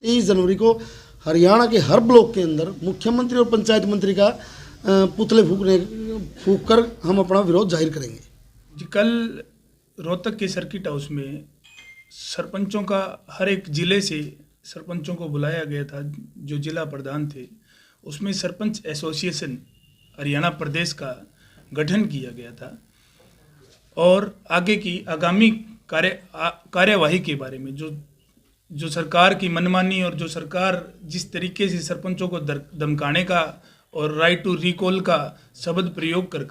23 जनवरी को हरियाणा के हर ब्लॉक के अंदर मुख्यमंत्री और पंचायत मंत्री का पुतले फूंक कर हम अपना विरोध जाहिर करेंगे। जी, कल रोहतक के सर्किट हाउस में सरपंचों का हर एक ज़िले से सरपंचों को बुलाया गया था। जो जिला प्रधान थे उसमें सरपंच एसोसिएशन हरियाणा प्रदेश का गठन किया गया था और आगे की आगामी कार्यवाही के बारे में जो सरकार की मनमानी और जो सरकार जिस तरीके से सरपंचों को धमकाने का और राइट टू रिकॉल का शब्द प्रयोग कर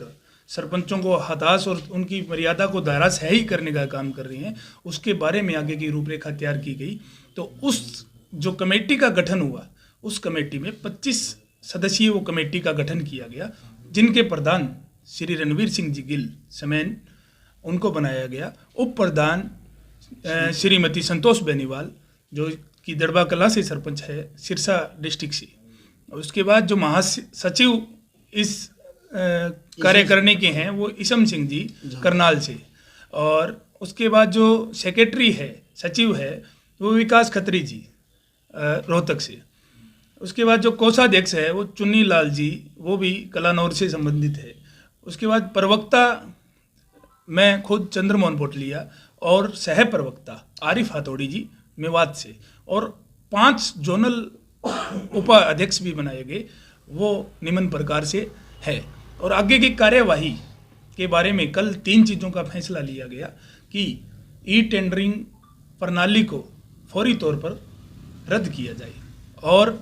सरपंचों को हताश और उनकी मर्यादा को धराशायी करने का काम कर रही हैं, उसके बारे में आगे की रूपरेखा तैयार की गई। तो उस जो कमेटी का गठन हुआ, उस कमेटी में 25 सदस्यीय वो कमेटी का गठन किया गया, जिनके प्रधान श्री रणवीर सिंह जी गिल समेन उनको बनाया गया। उप प्रधान श्रीमती संतोष बेनीवाल जो कि दड़बा कला से सरपंच है, सिरसा डिस्ट्रिक्ट से। उसके बाद जो महासचिव इस कार्य करने के हैं वो ईसम सिंह जी करनाल से, और उसके बाद जो सेक्रेटरी है, सचिव है, वो विकास खत्री जी रोहतक से। उसके बाद जो कोषाध्यक्ष है वो चुन्नी लाल जी, वो भी कलानौर से संबंधित है। उसके बाद प्रवक्ता मैं खुद चंद्रमोहन पोटलिया और सह प्रवक्ता आरिफ हाथोड़ी जी मेवात से, और 5 जोनल उपाध्यक्ष भी बनाए गए, वो निम्न प्रकार से है। और आगे की कार्यवाही के बारे में कल 3 चीज़ों का फैसला लिया गया कि ई टेंडरिंग प्रणाली को फौरी तौर पर रद्द किया जाए, और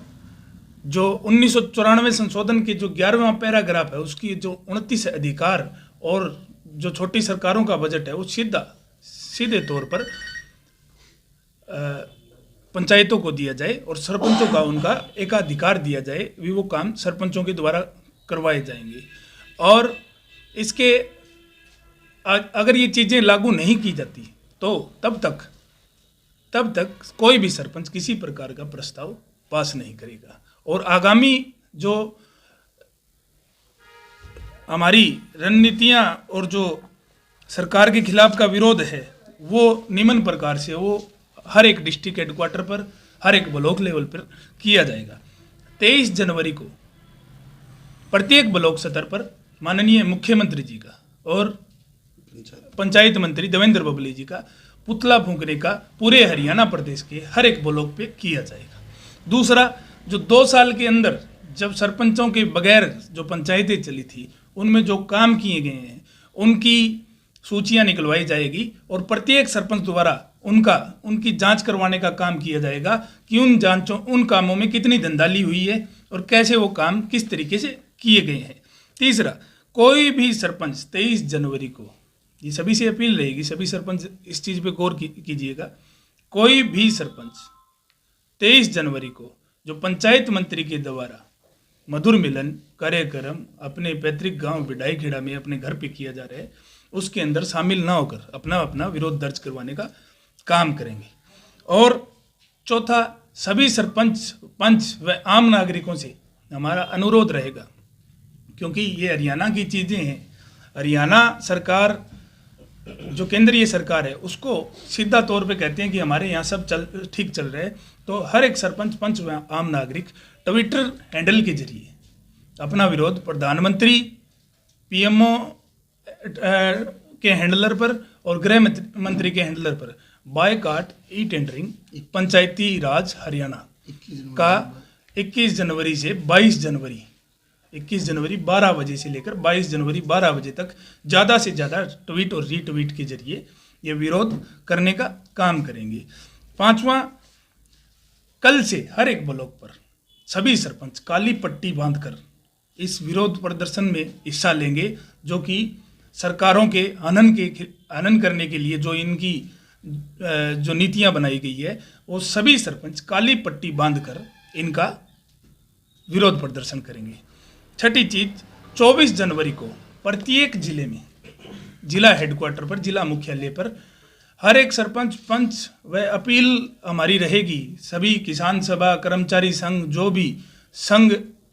जो 1994 संशोधन के जो 11वां पैराग्राफ है उसकी जो 29 अधिकार और जो छोटी सरकारों का बजट है वो सीधे तौर पर पंचायतों को दिया जाए और सरपंचों का उनका एकाधिकार दिया जाए, भी वो काम सरपंचों के द्वारा करवाए जाएंगे। और इसके अगर ये चीज़ें लागू नहीं की जाती तो तब तक कोई भी सरपंच किसी प्रकार का प्रस्ताव पास नहीं करेगा। और आगामी जो हमारी रणनीतियाँ और जो सरकार के खिलाफ का विरोध है वो निम्न प्रकार से वो हर एक डिस्ट्रिक्ट हेडक्वार्टर पर, हर एक ब्लॉक लेवल पर किया जाएगा। 23 जनवरी को प्रत्येक ब्लॉक स्तर पर माननीय मुख्यमंत्री जी का और पंचायत मंत्री देवेंद्र बबली जी का पुतला फूंकने का पूरे हरियाणा प्रदेश के हर एक ब्लॉक पे किया जाएगा। दूसरा, जो 2 साल के अंदर जब सरपंचों के बगैर जो पंचायतें चली थी उनमें जो काम किए गए हैं उनकी सूचियां निकलवाई जाएगी और प्रत्येक सरपंच द्वारा उनकी जांच करवाने का काम किया जाएगा कि उन कामों में कितनी धंधाली हुई है और कैसे वो काम किस तरीके से किए गए हैं। तीसरा, कोई भी सरपंच 23 जनवरी को, ये सभी से अपील रहेगी, सभी सरपंच इस चीज़ पे गौर कीजिएगा, कोई भी सरपंच 23 जनवरी को जो पंचायत मंत्री के द्वारा मधुर मिलन कार्यक्रम अपने पैतृक गांव बिडाई खेड़ा में अपने घर पे किया जा रहा है उसके अंदर शामिल ना होकर अपना विरोध दर्ज करवाने का काम करेंगे। और चौथा, सभी सरपंच, पंच व आम नागरिकों से हमारा अनुरोध रहेगा, क्योंकि ये हरियाणा की चीज़ें हैं, हरियाणा सरकार जो केंद्रीय सरकार है उसको सीधा तौर पे कहते हैं कि हमारे यहाँ सब ठीक चल रहा है, तो हर एक सरपंच, पंच व आम नागरिक ट्विटर हैंडल के जरिए अपना विरोध प्रधानमंत्री, पीएमओ के हैंडलर पर और गृह मंत्री के हैंडलर पर बायकॉट ई टेंडरिंग पंचायती राज हरियाणा का 21 जनवरी से 22 जनवरी 21 जनवरी 12 बजे से लेकर 22 जनवरी 12 बजे तक ज़्यादा से ज़्यादा ट्वीट और रीट्वीट के जरिए ये विरोध करने का काम करेंगे। 5वां, कल से हर एक ब्लॉक पर सभी सरपंच काली पट्टी बांधकर इस विरोध प्रदर्शन में हिस्सा लेंगे, जो कि सरकारों के हनन करने के लिए जो इनकी जो नीतियां बनाई गई है वो सभी सरपंच काली पट्टी बांधकर इनका विरोध प्रदर्शन करेंगे। छठी चीज, 24 जनवरी को प्रत्येक जिले में, जिला हेडक्वार्टर पर, जिला मुख्यालय पर हर एक सरपंच, पंच व अपील हमारी रहेगी, सभी किसान सभा, कर्मचारी संघ, जो भी संघ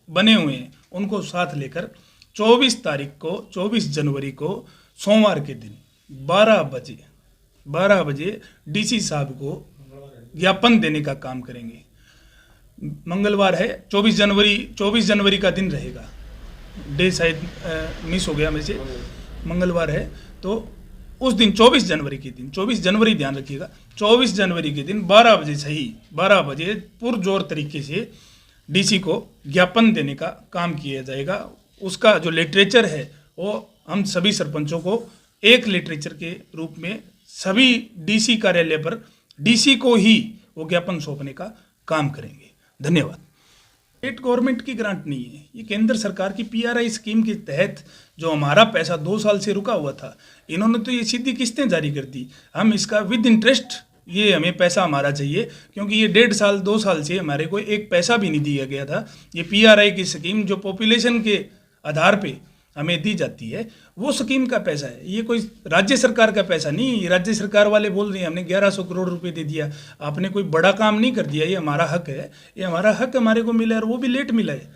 बने हुए हैं उनको साथ लेकर 24 जनवरी को सोमवार के दिन 12 बजे डीसी साहब को ज्ञापन देने का काम करेंगे। मंगलवार है, 24 जनवरी का दिन रहेगा, डे शायद मिस हो गया मेरे से, मंगलवार है तो उस दिन 24 जनवरी के दिन, 24 जनवरी ध्यान रखिएगा, 24 जनवरी के दिन 12 बजे सही 12 बजे पुरजोर तरीके से डीसी को ज्ञापन देने का काम किया जाएगा। उसका जो लिटरेचर है वो हम सभी सरपंचों को एक लिटरेचर के रूप में सभी डीसी कार्यालय पर डीसी को ही वो ज्ञापन सौंपने का काम करेंगे। धन्यवाद। स्टेट गवर्नमेंट की ग्रांट नहीं है, ये केंद्र सरकार की पीआरआई स्कीम के तहत जो हमारा पैसा 2 साल से रुका हुआ था, इन्होंने तो ये सीधी किस्तें जारी कर दी। हम इसका विद इंटरेस्ट ये हमें पैसा हमारा चाहिए, क्योंकि ये 1.5 साल 2 साल से हमारे को एक पैसा भी नहीं दिया गया था। ये पीआरआई की स्कीम जो पॉपुलेशन के आधार पे हमें दी जाती है, वो स्कीम का पैसा है, ये कोई राज्य सरकार का पैसा नहीं। ये राज्य सरकार वाले बोल रहे हैं हमने 1100 करोड़ रुपए दे दिया, आपने कोई बड़ा काम नहीं कर दिया, ये हमारा हक है, ये हमारा हक हमारे को मिला है और वो भी लेट मिला है।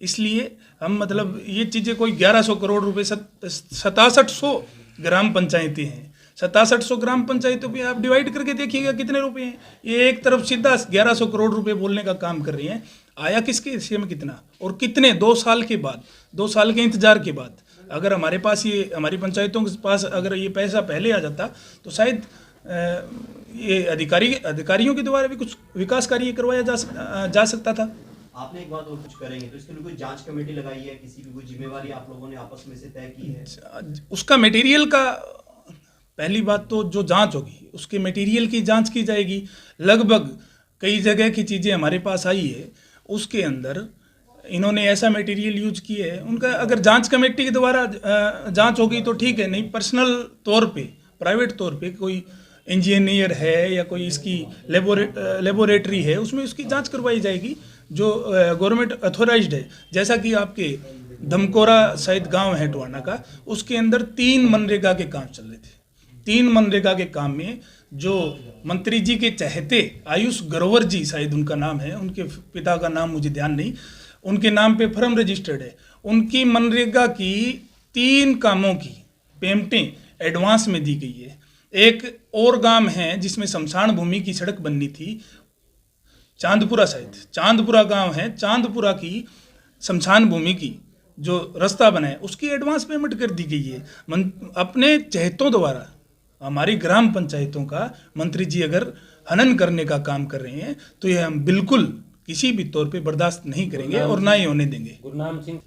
इसलिए हम मतलब ये चीज़ें कोई 1100 करोड़ रुपए 6700 ग्राम पंचायतें हैं, 6700 ग्राम पंचायतों पे आप डिवाइड करके देखिएगा कितने रुपए हैं। ये एक तरफ सीधा 1100 करोड़ रुपए बोलने का काम कर रही हैं, आया किसके हिस्से में कितना और कितने 2 साल के बाद, 2 साल के इंतजार के बाद अगर हमारे पास ये हमारी पंचायतों के पास अगर ये पैसा पहले आ जाता तो शायद ये अधिकारियों के द्वारा भी कुछ विकास कार्य करवाया जा सकता था। आपने एक बात और कुछ करेंगे तो इसके लिए कोई जांच कमेटी लगाई है, किसी की कोई जिम्मेवारी आप लोगों ने आपस में से तय की है? उसका मटेरियल का पहली बात तो जो जांच होगी उसके मटेरियल की जांच की जाएगी। लगभग कई जगह की चीज़ें हमारे पास आई है, उसके अंदर इन्होंने ऐसा मटेरियल यूज किया है, उनका अगर जांच कमेटी के द्वारा जांच होगी तो ठीक है, नहीं पर्सनल तौर पे प्राइवेट तौर पे कोई इंजीनियर है या कोई इसकी लेबोरेटरी है, उसमें उसकी जांच करवाई जाएगी जो गवर्नमेंट अथोराइज्ड है। जैसा कि आपके धमकोरा शायद गांव है टोहाना का, उसके अंदर 3 मनरेगा के काम चल रहे थे। 3 मनरेगा के काम में जो मंत्री जी के चहेते आयुष ग्रोवर जी शायद उनका नाम है, उनके पिता का नाम मुझे ध्यान नहीं, उनके नाम पे फर्म रजिस्टर्ड है, उनकी मनरेगा की 3 कामों की पेमेंटें एडवांस में दी गई है। एक और गांव है जिसमें शमशान भूमि की सड़क बननी थी, चांदपुरा शायद चांदपुरा गांव है, चांदपुरा की शमशान भूमि की जो रास्ता बना है उसकी एडवांस पेमेंट कर दी गई है। अपने चहेतों द्वारा हमारी ग्राम पंचायतों का मंत्री जी अगर हनन करने का काम कर रहे हैं तो ये हम बिल्कुल किसी भी तौर पे बर्दाश्त नहीं करेंगे और ना ही होने देंगे। गुरनाम सिंह,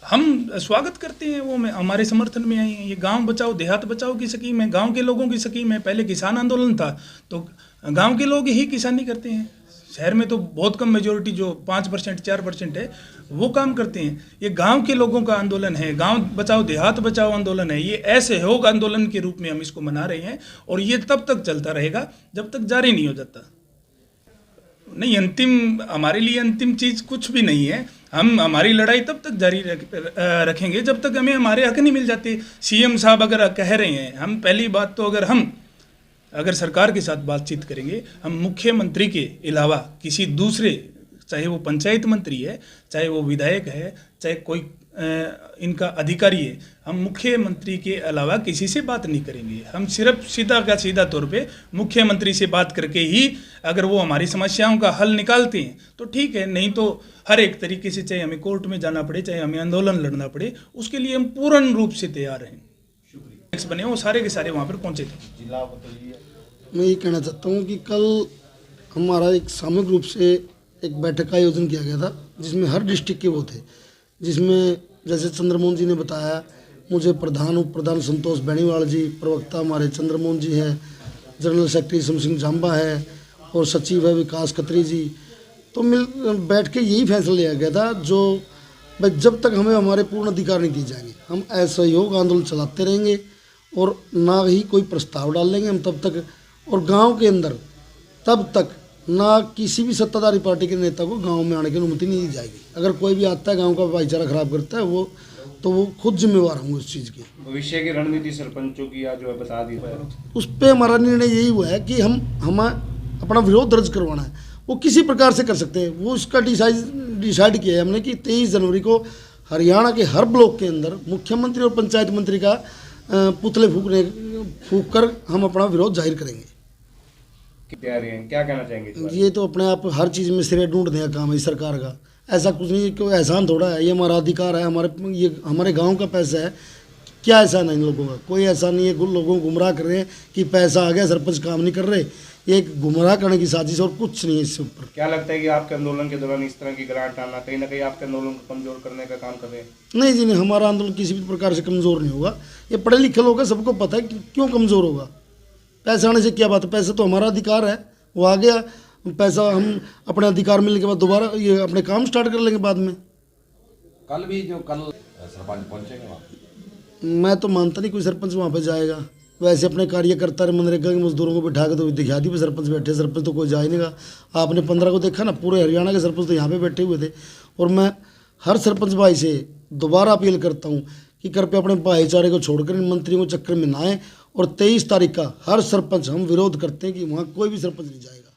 हम स्वागत करते हैं, वो हमारे समर्थन में आई हैं। ये गांव बचाओ देहात बचाओ की स्कीम है, गांव के लोगों की स्कीम है। पहले किसान आंदोलन था तो गांव के लोग ही किसानी करते हैं, शहर में तो बहुत कम मेजोरिटी जो 5% 4% है वो काम करते हैं। ये गांव के लोगों का आंदोलन है, गांव बचाओ देहात बचाओ आंदोलन है। ये असहयोग आंदोलन के रूप में हम इसको मना रहे हैं और ये तब तक चलता रहेगा जब तक जारी नहीं हो जाता। नहीं, अंतिम हमारे लिए अंतिम चीज़ कुछ भी नहीं है। हम हमारी लड़ाई तब तक जारी रखेंगे जब तक हमें हमारे हक नहीं मिल जाते। सीएम साहब अगर कह रहे हैं, हम पहली बात तो अगर सरकार के साथ बातचीत करेंगे, हम मुख्यमंत्री के अलावा किसी दूसरे, चाहे वो पंचायत मंत्री है, चाहे वो विधायक है, चाहे कोई इनका अधिकारी है, हम मुख्यमंत्री के अलावा किसी से बात नहीं करेंगे। हम सिर्फ सीधा तौर पे मुख्यमंत्री से बात करके ही अगर वो हमारी समस्याओं का हल निकालते हैं तो ठीक है, नहीं तो हर एक तरीके से, चाहे हमें कोर्ट में जाना पड़े, चाहे हमें आंदोलन लड़ना पड़े, उसके लिए हम पूर्ण रूप से तैयार हैं। बने वो सारे के सारे वहाँ पर पहुँचे थे। मैं ये कहना चाहता हूँ कि कल हमारा एक सामूहिक रूप से एक बैठक का आयोजन किया गया था जिसमें हर डिस्ट्रिक्ट के वो थे, जिसमें जैसे चंद्रमोहन जी ने बताया, मुझे प्रधान उप प्रधान संतोष बेनीवाल जी, प्रवक्ता हमारे चंद्रमोहन जी हैं, जनरल सेक्रेटरी समसिंह जाम्बा है और सचिव है विकास खत्री जी। तो बैठ के यही फैसला लिया गया था जो भाई जब तक हमें हमारे पूर्ण अधिकार नहीं दिए जाएंगे हम असहयोग आंदोलन चलाते रहेंगे और ना ही कोई प्रस्ताव डाल लेंगे हम तब तक, और गांव के अंदर तब तक ना किसी भी सत्ताधारी पार्टी के नेता को गांव में आने की अनुमति नहीं दी जाएगी। अगर कोई भी आता है गांव का भाईचारा खराब करता है वो खुद जिम्मेवार होंगे उस चीज़ की। भविष्य की रणनीति सरपंचों की आज जो है बता दी है, उस पर हमारा निर्णय यही हुआ है कि हमें अपना विरोध दर्ज करवाना है, वो किसी प्रकार से कर सकते हैं। वो उसका डिसाइड किया है हमने कि 23 जनवरी को हरियाणा के हर ब्लॉक के अंदर मुख्यमंत्री और पंचायत मंत्री का पुतले फूक कर हम अपना विरोध जाहिर करेंगे। तैयारी है, क्या कहना चाहेंगे इस बारे में? ये तो अपने आप हर चीज़ में सिरे ढूंढने का काम है इस सरकार का। ऐसा कुछ नहीं है, कोई एहसान थोड़ा है, ये हमारा अधिकार है, ये हमारे गांव का पैसा है। क्या एहसान है इन लोगों का? कोई ऐसा नहीं है। लोगों को गुमराह कर रहे हैं कि पैसा आ गया, सरपंच काम नहीं कर रहे। ये एक गुमराह करने की साजिश और कुछ नहीं है इससे ऊपर। क्या लगता है कि आपके आंदोलन के दौरान इस तरह की ग्रांट आना कहीं ना कहीं आपके आंदोलन को कमजोर करने का काम कर रहे हैं? नहीं जी नहीं, हमारा आंदोलन किसी भी प्रकार से कमज़ोर नहीं होगा। ये पढ़े लिखे लोग हैं, सबको पता है कि क्यों कमज़ोर होगा। पैसा आने से क्या बात है? पैसा तो हमारा अधिकार है, वो आ गया पैसा, हम अपने अधिकार मिलने के बाद दोबारा ये अपने काम स्टार्ट कर लेंगे बाद में। कल सरपंच पहुंचेंगे वहाँ? मैं तो मानता नहीं कोई सरपंच वहाँ पे जाएगा। वैसे अपने कार्यकर्ता मनरेगा के मजदूरों को बिठा के तो दिखा दी भी सरपंच बैठे, सरपंच तो कोई जा ही नहीं गा। आपने 15 को देखा ना, पूरे हरियाणा के सरपंच तो यहाँ पे बैठे हुए थे। और मैं हर सरपंच भाई से दोबारा अपील करता हूँ कि कृपया अपने भाईचारे को छोड़कर इन मंत्रियों को चक्कर में ना आए। और 23 तारीख का हर सरपंच हम विरोध करते हैं कि वहाँ कोई भी सरपंच नहीं जाएगा।